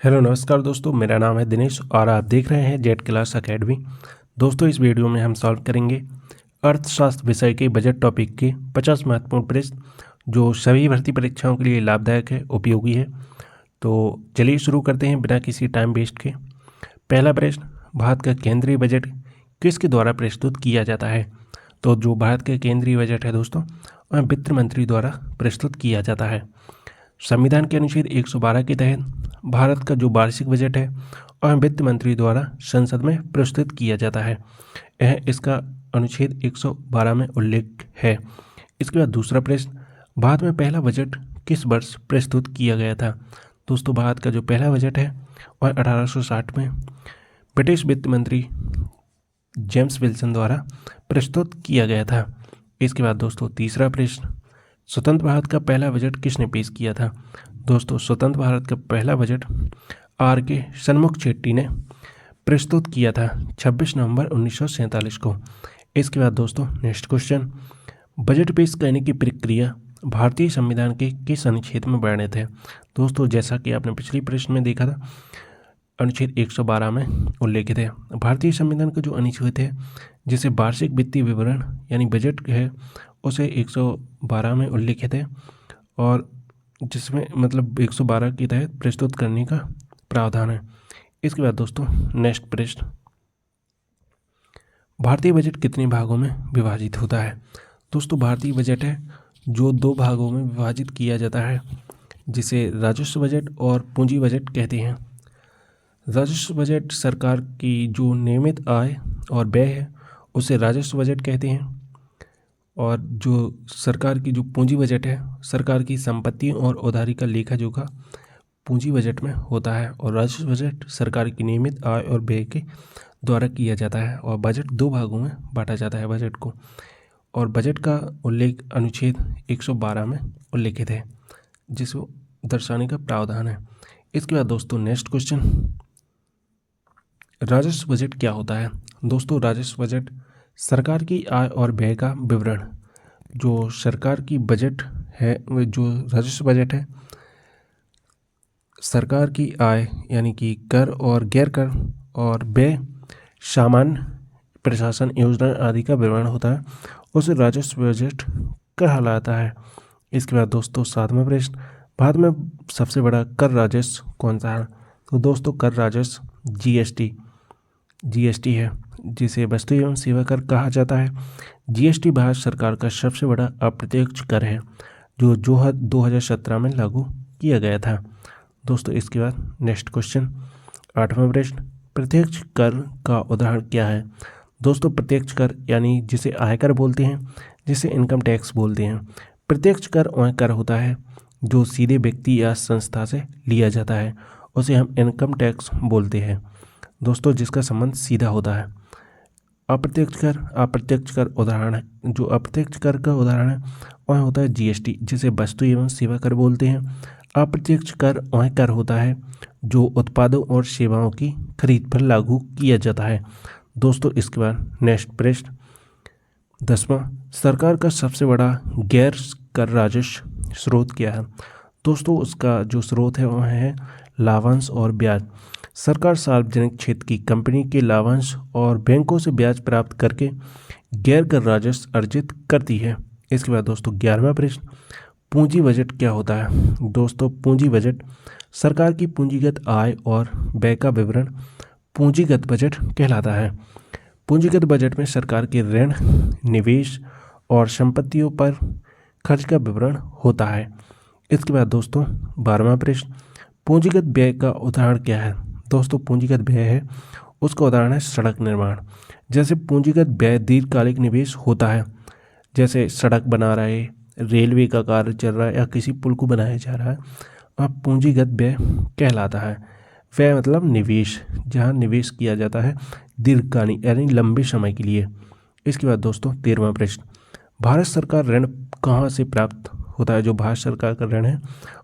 Hello नमस्कार दोस्तों, मेरा नाम है दिनेश और आप देख रहे हैं जेट क्लास एकेडमी। दोस्तों, इस वीडियो में हम सॉल्व करेंगे अर्थशास्त्र विषय के बजट टॉपिक के 50 महत्वपूर्ण प्रश्न जो सभी भर्ती परीक्षाओं के लिए लाभदायक है, उपयोगी है। तो चलिए शुरू करते हैं बिना किसी टाइम वेस्ट के। पहला प्रश्न, भारत का केंद्रीय बजट किसके द्वारा प्रस्तुत किया जाता है? तो जो भारत का केंद्रीय बजट है दोस्तों, वह वित्त मंत्री द्वारा प्रस्तुत किया जाता है। संविधान के अनुच्छेद 112 के तहत भारत का जो वार्षिक बजट है वह वित्त मंत्री द्वारा संसद में प्रस्तुत किया जाता है। यह इसका अनुच्छेद 112 में उल्लेख है। इसके बाद दूसरा प्रश्न, भारत में पहला बजट किस वर्ष प्रस्तुत किया गया था? दोस्तों, भारत का जो पहला बजट है वह 1860 में ब्रिटिश वित्त मंत्री जेम्स विल्सन द्वारा प्रस्तुत किया गया था। इसके बाद दोस्तों तीसरा प्रश्न, स्वतंत्र भारत का पहला बजट किसने पेश किया था? दोस्तों, स्वतंत्र भारत का पहला बजट R.K. षणमुख शेट्टी ने प्रस्तुत किया था 26 नवंबर 1947 को। इसके बाद दोस्तों नेक्स्ट क्वेश्चन, बजट पेश करने की प्रक्रिया भारतीय संविधान के किस अनुच्छेद में वर्णित है? दोस्तों, जैसा कि आपने पिछले प्रश्न में देखा था, अनुच्छेद 112 में उल्लेखित है। भारतीय संविधान का जो अनुच्छेद है जिसे वार्षिक वित्तीय विवरण यानी बजट है उसे 112 में उल्लेखित है और जिसमें मतलब 112 के तहत प्रस्तुत करने का प्रावधान है। इसके बाद दोस्तों नेक्स्ट प्रश्न, भारतीय बजट कितने भागों में विभाजित होता है? दोस्तों, भारतीय बजट है जो 2 भागों में विभाजित किया जाता है जिसे राजस्व बजट और पूंजी बजट कहते हैं। राजस्व बजट सरकार की जो नियमित आय और व्यय है उसे राजस्व बजट कहते हैं और जो सरकार की जो पूंजी बजट है सरकार की संपत्ति और उधारी का लेखा जोखा पूंजी बजट में होता है और राजस्व बजट सरकार की नियमित आय और व्यय के द्वारा किया जाता है। और बजट 2 भागों में बांटा जाता है बजट को, और बजट का उल्लेख अनुच्छेद 112 में उल्लेखित है जिसको दर्शाने का प्रावधान है। इसके बाद दोस्तों नेक्स्ट क्वेश्चन, राजस्व बजट क्या होता है? दोस्तों, राजस्व बजट सरकार की आय और व्यय का विवरण। जो सरकार की बजट है जो राजस्व बजट है सरकार की आय यानी कि कर और गैर कर और व्यय सामान्य प्रशासन योजना आदि का विवरण होता है, उसे राजस्व बजट कहलाता है। इसके बाद दोस्तों 7वां प्रश्न, भारत में सबसे बड़ा कर राजस्व कौन सा है? तो दोस्तों कर राजस्व जीएसटी है जिसे वस्तु एवं सेवा कर कहा जाता है। जीएसटी भारत सरकार का सबसे बड़ा अप्रत्यक्ष कर है जो 2017 में लागू किया गया था। दोस्तों इसके बाद नेक्स्ट क्वेश्चन 8वां प्रश्न, प्रत्यक्ष कर का उदाहरण क्या है? दोस्तों प्रत्यक्ष कर यानी जिसे आयकर बोलते हैं, जिसे इनकम टैक्स बोलते हैं। प्रत्यक्ष कर वह कर होता है जो सीधे व्यक्ति या संस्था से लिया जाता है, उसे हम इनकम टैक्स बोलते हैं दोस्तों, जिसका संबंध सीधा होता है। अप्रत्यक्ष कर उदाहरण है, जो अप्रत्यक्ष कर का उदाहरण है वह होता है जीएसटी, जिसे वस्तु एवं सेवा कर बोलते हैं। अप्रत्यक्ष कर वह कर होता है जो उत्पादों और सेवाओं की खरीद पर लागू किया जाता है। दोस्तों इसके बाद नेक्स्ट प्रश्न 10वां, सरकार का सबसे बड़ा गैर कर राजस्व स्रोत क्या है? दोस्तों उसका जो स्रोत है वह है लाभांश और ब्याज। सरकार सार्वजनिक क्षेत्र की कंपनी के लाभांश और बैंकों से ब्याज प्राप्त करके गैर कर राजस्व अर्जित करती है। इसके बाद दोस्तों 11वां प्रश्न, पूंजी बजट क्या होता है? दोस्तों पूंजी बजट सरकार की पूंजीगत आय और व्यय का विवरण पूंजीगत बजट कहलाता है। पूंजीगत बजट में सरकार के ऋण, निवेश और संपत्तियों पर खर्च का विवरण होता है। इसके बाद दोस्तों 12वां प्रश्न, पूंजीगत व्यय का उदाहरण क्या है? दोस्तों पूंजीगत व्यय है उसका उदाहरण है सड़क निर्माण। जैसे पूंजीगत व्यय दीर्घकालिक निवेश होता है, जैसे सड़क बना रहे, रेलवे का कार्य चल रहा है या किसी पुल को बनाया जा रहा है, वह पूंजीगत व्यय कहलाता है। व्यय मतलब निवेश, जहाँ निवेश किया जाता है दीर्घकालीन यानी लंबे समय के लिए। इसके बाद दोस्तों 13वां प्रश्न, भारत सरकार ऋण कहाँ से प्राप्त होता है? जो भारत सरकार का ऋण है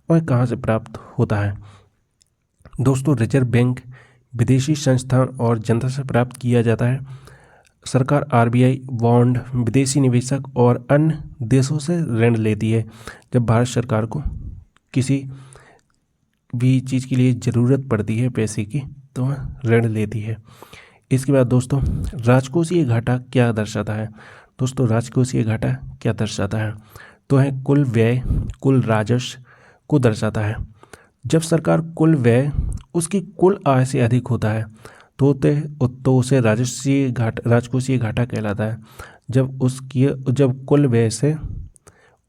वह कहाँ से प्राप्त होता है? दोस्तों रिजर्व बैंक, विदेशी संस्थान और जनता से प्राप्त किया जाता है। सरकार आरबीआई, बॉन्ड, विदेशी निवेशक और अन्य देशों से ऋण लेती है। जब भारत सरकार को किसी भी चीज़ के लिए ज़रूरत पड़ती है पैसे की तो वह ऋण लेती है। इसके बाद दोस्तों राजकोषीय घाटा क्या दर्शाता है? दोस्तों राजकोषीय घाटा क्या दर्शाता है? तो है कुल व्यय, कुल राजस्व को दर्शाता है। जब सरकार कुल व्यय उसकी कुल आय से अधिक होता है तो उसे राजकोषीय घाटा कहलाता है। जब कुल व्यय से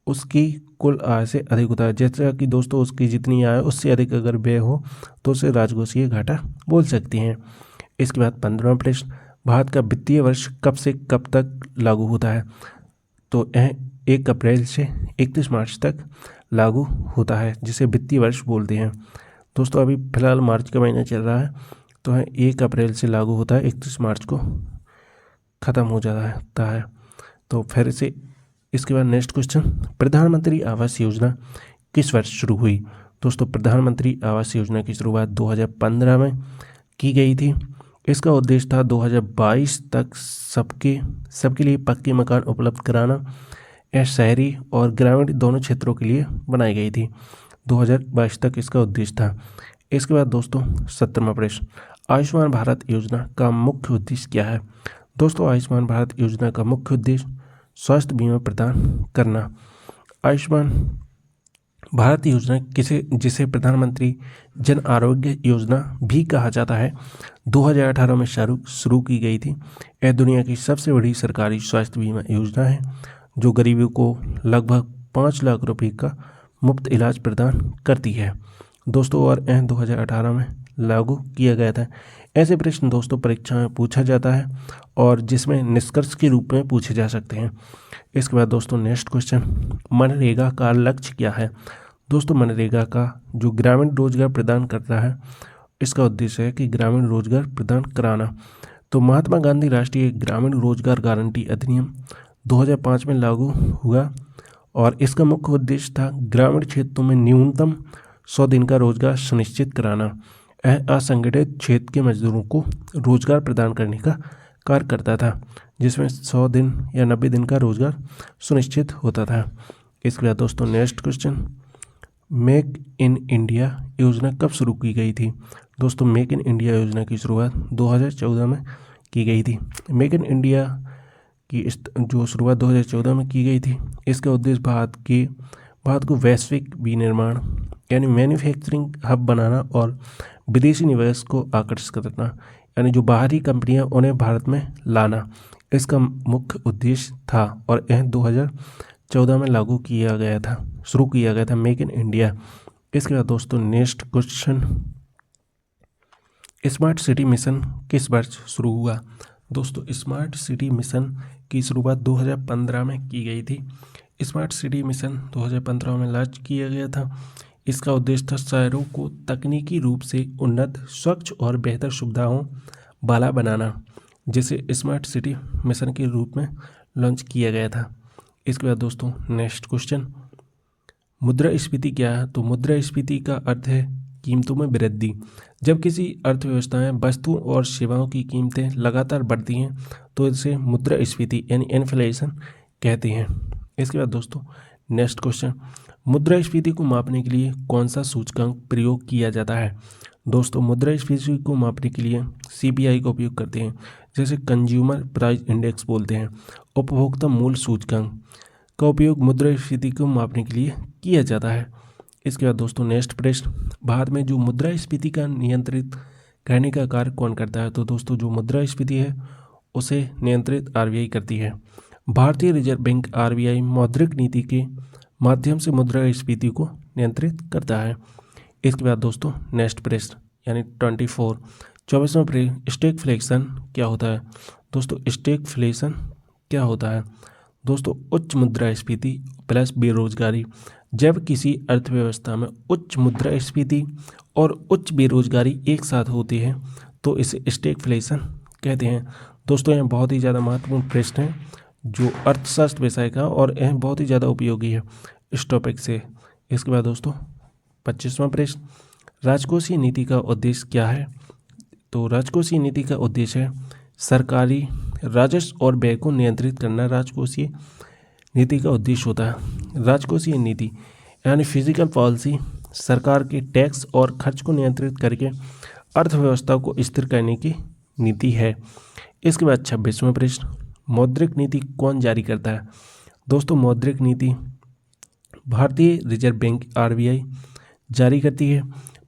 उसकी कुल आय से अधिक होता है, जैसा कि दोस्तों उसकी जितनी आय उससे अधिक अगर व्यय हो तो उसे राजकोषीय घाटा बोल सकते हैं। इसके बाद 15वां प्रश्न, भारत का वित्तीय वर्ष कब से कब तक लागू होता है? तो यह 1 अप्रैल से 31 मार्च तक लागू होता है, जिसे वित्तीय वर्ष बोलते हैं। दोस्तों अभी फिलहाल मार्च का महीना चल रहा है तो है 1 अप्रैल से लागू होता है, 31 मार्च को ख़त्म हो जाता है। तो फिर से इसके बाद नेक्स्ट क्वेश्चन, प्रधानमंत्री आवास योजना किस वर्ष शुरू हुई? दोस्तों प्रधानमंत्री आवास योजना की शुरुआत 2015 में की गई थी। इसका उद्देश्य था 2022 तक सबके लिए पक्के मकान उपलब्ध कराना। यह शहरी और ग्रामीण दोनों क्षेत्रों के लिए बनाई गई थी। 2022 तक इसका उद्देश्य था। इसके बाद दोस्तों 17वां प्रश्न, आयुष्मान भारत योजना का मुख्य उद्देश्य क्या है? दोस्तों आयुष्मान भारत योजना का मुख्य उद्देश्य स्वास्थ्य बीमा प्रदान करना। आयुष्मान भारत योजना जिसे प्रधानमंत्री जन आरोग्य योजना भी कहा जाता है, 2018 में शुरू की गई थी। यह दुनिया की सबसे बड़ी सरकारी स्वास्थ्य बीमा योजना है जो गरीबों को लगभग 5 लाख रुपए का मुफ्त इलाज प्रदान करती है। दोस्तों और यह 2018 में लागू किया गया था। ऐसे प्रश्न दोस्तों परीक्षा में पूछा जाता है और जिसमें निष्कर्ष के रूप में पूछे जा सकते हैं। इसके बाद दोस्तों नेक्स्ट क्वेश्चन, मनरेगा का लक्ष्य क्या है? दोस्तों मनरेगा का जो ग्रामीण रोजगार प्रदान करता है, इसका उद्देश्य है कि ग्रामीण रोजगार प्रदान कराना। तो महात्मा गांधी राष्ट्रीय ग्रामीण रोजगार गारंटी अधिनियम 2005 में लागू हुआ और इसका मुख्य उद्देश्य था ग्रामीण क्षेत्रों में न्यूनतम 100 दिन का रोजगार सुनिश्चित कराना। यह असंगठित क्षेत्र के मजदूरों को रोजगार प्रदान करने का कार्य करता था, जिसमें 100 दिन या 90 दिन का रोजगार सुनिश्चित होता था। इसके बाद दोस्तों next question, make in India योजना कब शुरू की गई थी? दोस्तों मेक इन इंडिया योजना की शुरुआत 2014 में की गई थी। मेक इन इंडिया की जो शुरुआत 2014 में की गई थी, इसका उद्देश्य भारत को वैश्विक विनिर्माण यानी मैन्युफैक्चरिंग हब बनाना और विदेशी निवेश को आकर्षित करना, यानी जो बाहरी कंपनियां उन्हें भारत में लाना, इसका मुख्य उद्देश्य था और यह 2014 में शुरू किया गया था मेक इन इंडिया। इसके बाद दोस्तों next question, smart city mission किस वर्ष शुरू हुआ? दोस्तों स्मार्ट सिटी मिशन की शुरुआत 2015 में की गई थी। स्मार्ट सिटी मिशन 2015 में लॉन्च किया गया था। इसका उद्देश्य था शहरों को तकनीकी रूप से उन्नत, स्वच्छ और बेहतर सुविधाओं वाला बनाना, जिसे स्मार्ट सिटी मिशन के रूप में लॉन्च किया गया था। इसके बाद दोस्तों नेक्स्ट क्वेश्चन, मुद्रास्फीति क्या है? तो मुद्रास्फीति का अर्थ है कीमतों में वृद्धि। जब किसी अर्थव्यवस्था में वस्तुओं और सेवाओं की कीमतें लगातार बढ़ती हैं तो इसे मुद्रास्फीति यानी इन्फ्लेशन कहते हैं। इसके बाद दोस्तों नेक्स्ट क्वेश्चन, मुद्रास्फीति को मापने के लिए कौन सा सूचकांक प्रयोग किया जाता है? दोस्तों मुद्रास्फीति को मापने के लिए CPI का उपयोग करते हैं, जैसे कंज्यूमर प्राइस इंडेक्स बोलते हैं। उपभोक्ता मूल्य सूचकांक का उपयोग मुद्रास्फीति को मापने के लिए किया जाता है। इसके बाद दोस्तों नेक्स्ट प्रश्न, भारत में जो मुद्रास्फीति का नियंत्रित करने का कार्य कौन करता है? तो दोस्तों जो मुद्रास्फीति है उसे नियंत्रित RBI करती है। भारतीय रिजर्व बैंक RBI मौद्रिक नीति के माध्यम से मुद्रास्फीति को नियंत्रित करता है। इसके बाद दोस्तों नेक्स्ट प्रश्न यानी 24वां प्रश्न, स्टैगफ्लेशन क्या होता है? दोस्तों स्टैगफ्लेशन क्या होता है? दोस्तों उच्च मुद्रास्फीति प्लस बेरोजगारी। जब किसी अर्थव्यवस्था में उच्च मुद्रास्फीति और उच्च बेरोजगारी एक साथ होती है तो इसे स्टैगफ्लेशन कहते हैं। दोस्तों यह बहुत ही ज़्यादा महत्वपूर्ण प्रश्न है जो अर्थशास्त्र विषय का, और यह बहुत ही ज़्यादा उपयोगी है इस टॉपिक से। इसके बाद दोस्तों 25वां प्रश्न, राजकोषीय नीति का उद्देश्य क्या है? तो राजकोषीय नीति का उद्देश्य है सरकारी राजस्व और व्यय को नियंत्रित करना। राजकोषीय नीति का उद्देश्य होता है। राजकोषीय नीति यानी फिजिकल पॉलिसी सरकार के टैक्स और खर्च को नियंत्रित करके अर्थव्यवस्था को स्थिर करने की नीति है। इसके बाद 26वां प्रश्न, मौद्रिक नीति कौन जारी करता है? दोस्तों मौद्रिक नीति भारतीय रिजर्व बैंक आरबीआई जारी करती है।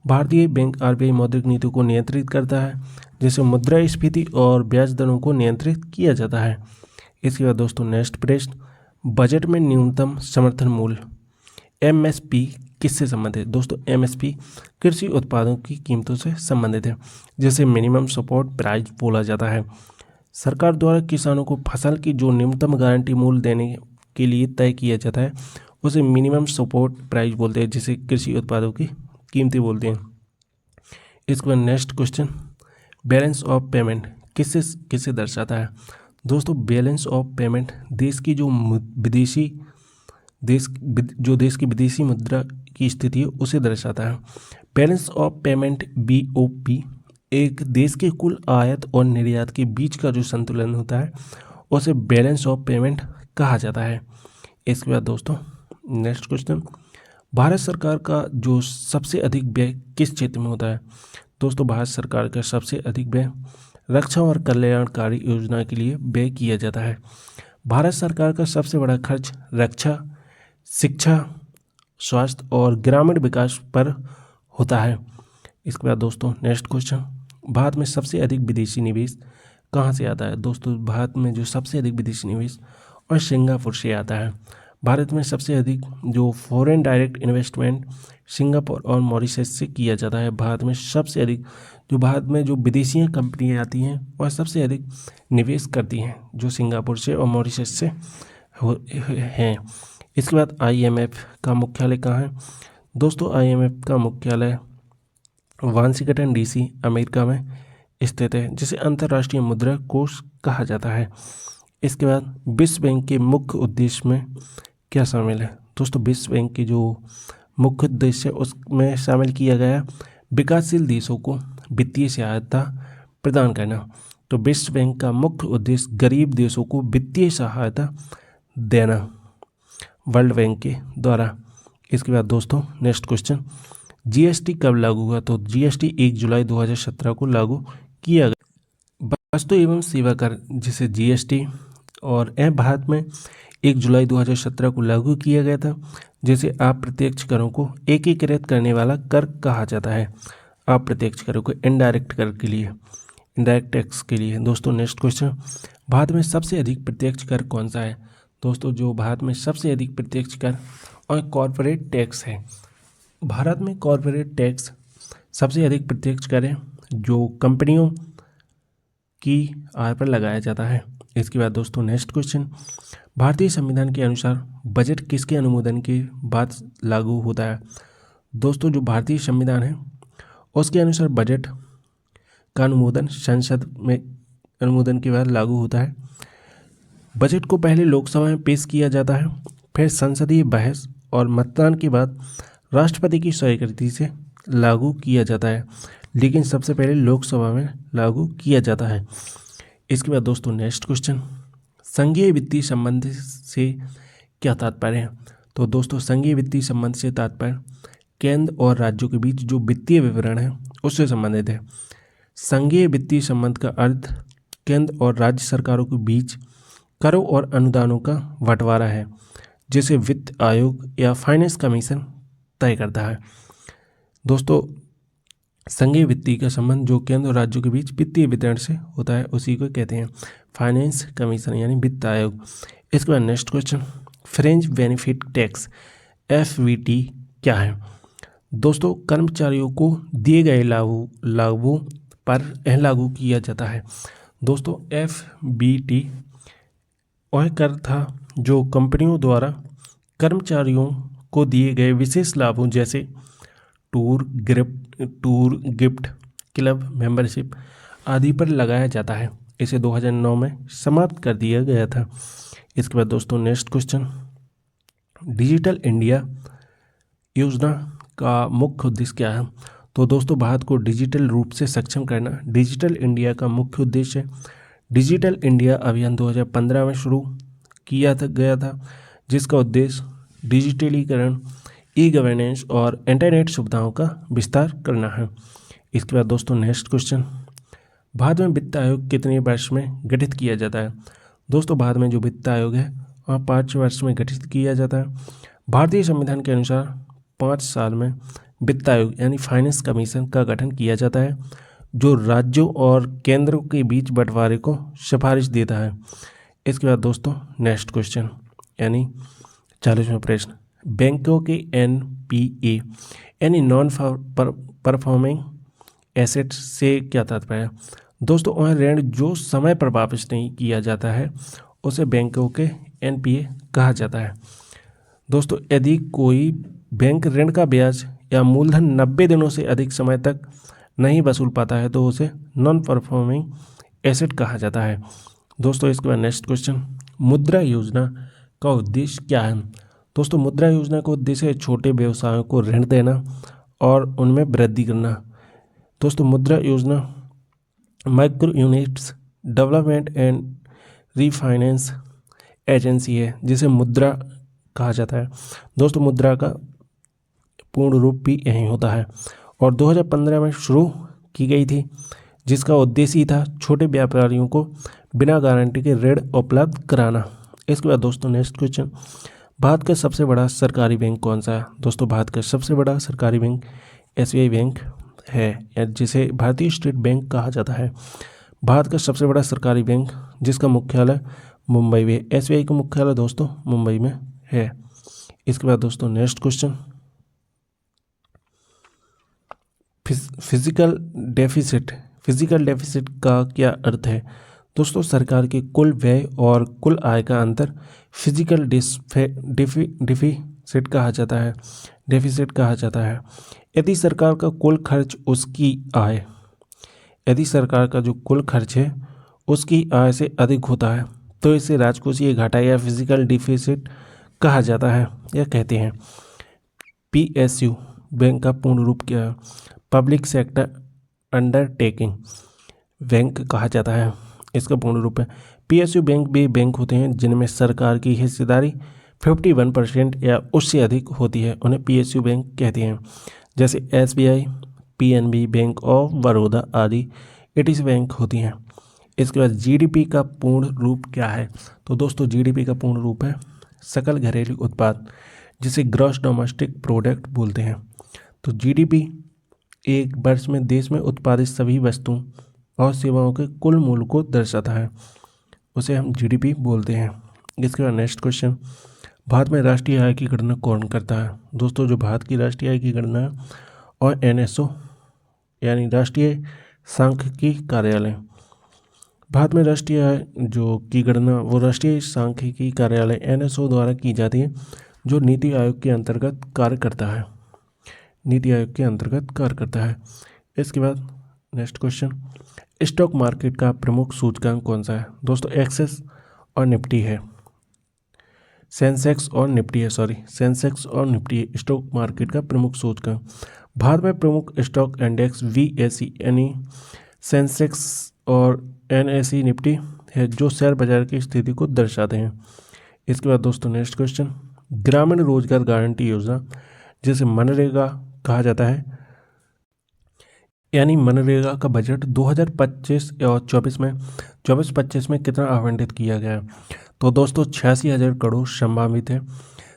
भारतीय बैंक आरबीआई मौद्रिक नीति को नियंत्रित करता है, जिससे मुद्रास्फीति और ब्याज दरों को नियंत्रित किया जाता है। इसके बाद दोस्तों नेक्स्ट प्रश्न, बजट में न्यूनतम समर्थन मूल्य एमएसपी किससे संबंधित है? दोस्तों एमएसपी कृषि उत्पादों की कीमतों से संबंधित है, जिसे मिनिमम सपोर्ट प्राइस बोला जाता है। सरकार द्वारा किसानों को फसल की जो न्यूनतम गारंटी मूल्य देने के लिए तय किया जाता है उसे मिनिमम सपोर्ट प्राइस बोलते हैं, जिसे कृषि उत्पादों की कीमतें बोलते हैं। इसके बाद next question, balance of payment किससे दर्शाता है? दोस्तों बैलेंस ऑफ पेमेंट देश की जो देश की विदेशी मुद्रा की स्थिति है उसे दर्शाता है। बैलेंस ऑफ पेमेंट बीओपी एक देश के कुल आयात और निर्यात के बीच का जो संतुलन होता है उसे बैलेंस ऑफ पेमेंट कहा जाता है। इसके बाद दोस्तों नेक्स्ट क्वेश्चन, भारत सरकार का जो सबसे अधिक व्यय किस क्षेत्र में होता है? दोस्तों भारत सरकार का सबसे अधिक व्यय रक्षा और कल्याणकारी योजना के लिए व्यय किया जाता है। भारत सरकार का सबसे बड़ा खर्च रक्षा, शिक्षा, स्वास्थ्य और ग्रामीण विकास पर होता है। इसके बाद दोस्तों नेक्स्ट क्वेश्चन, भारत में सबसे अधिक विदेशी निवेश कहाँ से आता है? दोस्तों भारत में जो सबसे अधिक विदेशी निवेश और सिंगापुर से आता है। भारत में सबसे अधिक जो फॉरेन डायरेक्ट इन्वेस्टमेंट सिंगापुर और मॉरिशस से किया जाता है। भारत में सबसे अधिक भारत में जो विदेशी कंपनियां आती हैं वह सबसे अधिक निवेश करती हैं जो सिंगापुर से और मॉरिशस से हैं। इसके बाद आईएमएफ का मुख्यालय कहाँ है? दोस्तों आईएमएफ का मुख्यालय वाशिंगटन डीसी अमेरिका में स्थित है, जिसे अंतर्राष्ट्रीय मुद्रा कोष कहा जाता है। इसके बाद विश्व बैंक के मुख्य उद्देश्य में क्या शामिल है? दोस्तों विश्व बैंक के जो मुख्य उद्देश्य उसमें शामिल किया गया विकासशील देशों को वित्तीय सहायता प्रदान करना। तो विश्व बैंक का मुख्य उद्देश्य गरीब देशों को वित्तीय सहायता देना वर्ल्ड बैंक के द्वारा। इसके बाद दोस्तों नेक्स्ट क्वेश्चन, जीएसटी कब लागू हुआ? तो जीएसटी 1 जुलाई 2017 को लागू किया गया। वस्तु एवं सेवा कर जिसे जीएसटी और भारत में 1 जुलाई 2017 को लागू किया गया था, जिसे अप्रत्यक्ष करों को एकीकृत करने वाला कर कहा जाता है। अप्रत्यक्ष करों को इनडायरेक्ट कर के लिए, इनडायरेक्ट टैक्स के लिए। दोस्तों नेक्स्ट क्वेश्चन, भारत में सबसे अधिक प्रत्यक्ष कर कौन सा है? दोस्तों जो भारत में सबसे अधिक प्रत्यक्ष कर और कॉरपोरेट टैक्स है। भारत में कॉरपोरेट टैक्स सबसे अधिक प्रत्यक्ष कर है जो कंपनियों की आय पर लगाया जाता है। इसके बाद दोस्तों नेक्स्ट क्वेश्चन, भारतीय संविधान के अनुसार बजट किसके अनुमोदन के बाद लागू होता है? दोस्तों जो भारतीय संविधान है उसके अनुसार बजट का अनुमोदन संसद में अनुमोदन के बाद लागू होता है। बजट को पहले लोकसभा में पेश किया जाता है, फिर संसदीय बहस और मतदान के बाद राष्ट्रपति की स्वीकृति से लागू किया जाता है, लेकिन सबसे पहले लोकसभा में लागू किया जाता है। इसके बाद दोस्तों नेक्स्ट क्वेश्चन, संघीय वित्तीय संबंध से क्या तात्पर्य है? तो दोस्तों संघीय वित्तीय संबंध से तात्पर्य केंद्र और राज्यों के बीच जो वित्तीय विवरण है उससे संबंधित है। संघीय वित्तीय संबंध का अर्थ केंद्र और राज्य सरकारों के बीच करों और अनुदानों का बंटवारा है, जिसे वित्त आयोग या फाइनेंस कमीशन तय करता है। दोस्तों संघीय वित्तीय का संबंध जो केंद्र और राज्यों के बीच वित्तीय वितरण से होता है उसी को कहते हैं फाइनेंस कमीशन यानी वित्त आयोग। इसके बाद next question, fringe benefit tax FBT क्या है? दोस्तों कर्मचारियों को दिए गए लाभों पर लागू किया जाता है। दोस्तों एफबीटी वह कर था जो कंपनियों द्वारा कर्मचारियों को दिए गए विशेष लाभों जैसे टूर, गिफ्ट, क्लब मेंबरशिप आदि पर लगाया जाता है। इसे 2009 में समाप्त कर दिया गया था। इसके बाद दोस्तों नेक्स्ट क्वेश्चन, डिजिटल इंडिया योजना का मुख्य उद्देश्य क्या है? तो दोस्तों भारत को डिजिटल रूप से सक्षम करना डिजिटल इंडिया का मुख्य उद्देश्य है। डिजिटल इंडिया अभियान 2015 में शुरू किया गया था, जिसका उद्देश्य डिजिटलीकरण ई गवर्नेंस और इंटरनेट सुविधाओं का विस्तार करना है। इसके बाद दोस्तों नेक्स्ट क्वेश्चन, भारत में वित्त आयोग कितने वर्ष में गठित किया जाता है? दोस्तों भारत में जो वित्त आयोग है वह 5 वर्ष में गठित किया जाता है। भारतीय संविधान के अनुसार 5 साल में वित्त आयोग यानी फाइनेंस कमीशन का गठन किया जाता है, जो राज्यों और केंद्र के बीच बंटवारे को सिफारिश देता है। इसके बाद दोस्तों नेक्स्ट क्वेश्चन यानी 40वां प्रश्न, बैंकों के NPA यानी नॉन परफॉर्मिंग एसेट्स से क्या तात्पर्य है? दोस्तों वह ऋण जो समय पर वापस नहीं किया जाता है उसे बैंकों के NPA कहा जाता है। दोस्तों यदि कोई बैंक ऋण का ब्याज या मूलधन 90 दिनों से अधिक समय तक नहीं वसूल पाता है तो उसे नॉन परफॉर्मिंग एसेट कहा जाता है। दोस्तों इसके बाद नेक्स्ट क्वेश्चन, मुद्रा योजना का उद्देश्य क्या है? दोस्तों मुद्रा योजना का उद्देश्य है छोटे व्यवसायों को ऋण देना और उनमें वृद्धि करना। दोस्तों मुद्रा योजना micro units development and refinance agency है जिसे मुद्रा कहा जाता है। दोस्तों मुद्रा का पूर्ण रूप भी यही होता है और 2015 में शुरू की गई थी, जिसका उद्देश्य ही था छोटे व्यापारियों को बिना गारंटी के ऋण उपलब्ध कराना। इसके बाद दोस्तों नेक्स्ट क्वेश्चन, भारत का सबसे बड़ा सरकारी बैंक कौन सा है? दोस्तों भारत का सबसे बड़ा सरकारी बैंक SBI बैंक है, जिसे भारतीय स्टेट बैंक कहा जाता है। भारत का सबसे बड़ा सरकारी बैंक जिसका मुख्यालय मुंबई में, SBI का मुख्यालय दोस्तों मुंबई में है। इसके बाद दोस्तों नेक्स्ट क्वेश्चन, फिजिकल डेफिसिट का क्या अर्थ है? दोस्तों सरकार के कुल व्यय और कुल आय का अंतर फिजिकल डेफिसिट कहा जाता है। यदि सरकार का कुल खर्च यदि सरकार का जो कुल खर्च है उसकी आय से अधिक होता है तो इसे राजकोषीय घाटा या फिजिकल डिफिसिट कहा जाता है या कहते हैं। PSU बैंक का पूर्ण रूप क्या है? पब्लिक सेक्टर अंडरटेकिंग बैंक कहा जाता है। इसका पूर्ण रूप है। PSU बैंक भी बैंक होते हैं जिनमें सरकार की हिस्सेदारी 51% या उससे अधिक होती है, उन्हें PSU बैंक कहते हैं, जैसे SBI, PNB, bank of Baroda आदि एटीसी बैंक होती हैं। इसके बाद GDP का पूर्ण रूप क्या है? तो दोस्तों GDP का पूर्ण रूप है सकल घरेलू उत्पाद, जिसे ग्रॉस डोमेस्टिक प्रोडक्ट बोलते हैं। तो GDP एक वर्ष में देश में उत्पादित सभी वस्तुओं और सेवाओं के कुल मूल्य को दर्शाता है, उसे हम GDP बोलते हैं। इसके बाद नेक्स्ट क्वेश्चन, भारत में राष्ट्रीय आय की गणना कौन करता है? दोस्तों जो भारत की राष्ट्रीय आय की गणना है और NSO यानी राष्ट्रीय सांख्यिकी कार्यालय, भारत में राष्ट्रीय आय जो की गणना वो राष्ट्रीय सांख्यिकी कार्यालय NSO द्वारा की जाती है, जो नीति आयोग के अंतर्गत कार्य करता है। इसके बाद नेक्स्ट क्वेश्चन, स्टॉक मार्केट का प्रमुख सूचकांक कौन सा है? दोस्तों एक्सेस और निफ्टी है, सेंसेक्स और निफ्टी है स्टॉक मार्केट का प्रमुख सूचकांक। भारत में प्रमुख स्टॉक इंडेक्स VSE यानी सेंसेक्स और NSE निफ्टी है, जो शेयर बाजार की स्थिति को दर्शाते हैं। इसके बाद दोस्तों नेक्स्ट क्वेश्चन, ग्रामीण रोजगार गारंटी योजना जिसे मनरेगा कहा जाता है, यानी मनरेगा का बजट 2025 और 24-25 में कितना आवंटित किया गया है? तो दोस्तों 86,000 करोड़ संभावित है।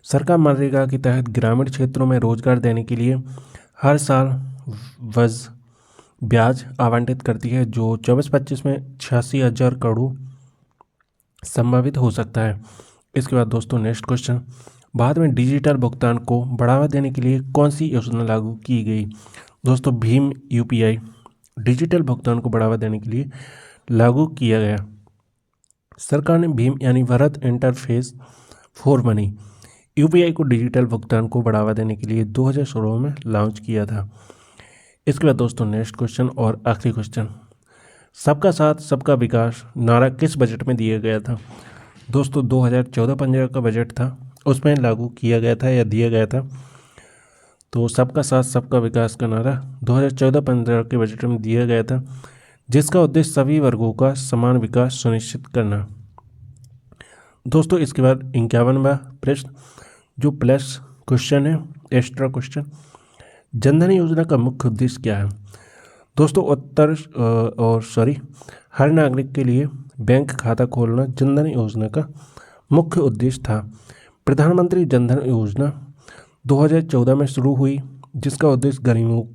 सरकार मनरेगा के तहत ग्रामीण क्षेत्रों में रोजगार देने के लिए हर साल ब्याज आवंटित करती है, जो 24-25 में 86,000 करोड़ संभावित हो सकता है। इसके बाद दोस्तों नेक्स्ट क्वेश्चन, भारत में डिजिटल भुगतान को बढ़ावा देने के लिए कौन सी योजना लागू की गई? दोस्तों भीम UPI डिजिटल भुगतान को बढ़ावा देने के लिए लागू किया गया। सरकार ने भीम यानी Bharat interface for money UPI को डिजिटल भुगतान को बढ़ावा देने के लिए 2016 में लॉन्च किया था। इसके बाद दोस्तों नेक्स्ट क्वेश्चन और आखिरी क्वेश्चन, सबका साथ सबका विकास नारा किस बजट में दिया गया था? दोस्तों 2014-15 का बजट था, उसमें लागू किया गया था या दिया गया था। तो सबका साथ सबका विकास का नारा 2014-15 के बजट में दिया गया था, जिसका उद्देश्य सभी वर्गों का समान विकास सुनिश्चित करना। दोस्तों इसके बाद 51वां प्रश्न जो प्लस क्वेश्चन है एक्स्ट्रा क्वेश्चन, जनधन योजना का मुख्य उद्देश्य क्या है? दोस्तों हर नागरिक के लिए बैंक खाता खोलना जनधन योजना का मुख्य उद्देश्य था। प्रधानमंत्री जनधन योजना 2014 में शुरू हुई, जिसका उद्देश्य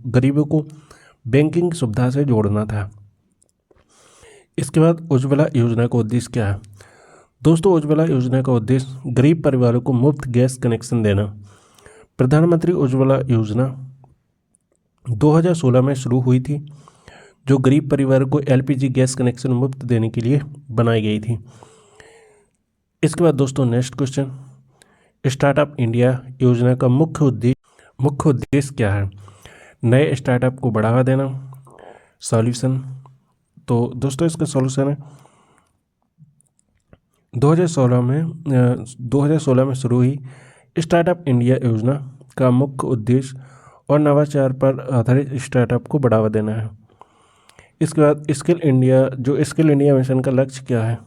गरीबों को बैंकिंग सुविधा से जोड़ना था। इसके बाद उज्ज्वला योजना का उद्देश्य क्या है? दोस्तों उज्ज्वला योजना का उद्देश्य गरीब परिवारों को मुफ्त गैस कनेक्शन देना। प्रधानमंत्री उज्ज्वला योजना 2016 में शुरू हुई थी, जो गरीब परिवारों को एलपीजी गैस कनेक्शन मुफ्त देने के लिए बनाई गई थी। इसके बाद दोस्तों नेक्स्ट क्वेश्चन, स्टार्टअप इंडिया योजना का मुख्य उद्देश्य क्या है? नए स्टार्टअप को बढ़ावा देना। सॉल्यूशन, तो दोस्तों इसका सॉल्यूशन है 2016 में शुरू हुई स्टार्टअप इंडिया योजना का मुख्य उद्देश्य और नवाचार पर आधारित स्टार्टअप को बढ़ावा देना है। इसके बाद स्किल इंडिया मिशन का लक्ष्य क्या है?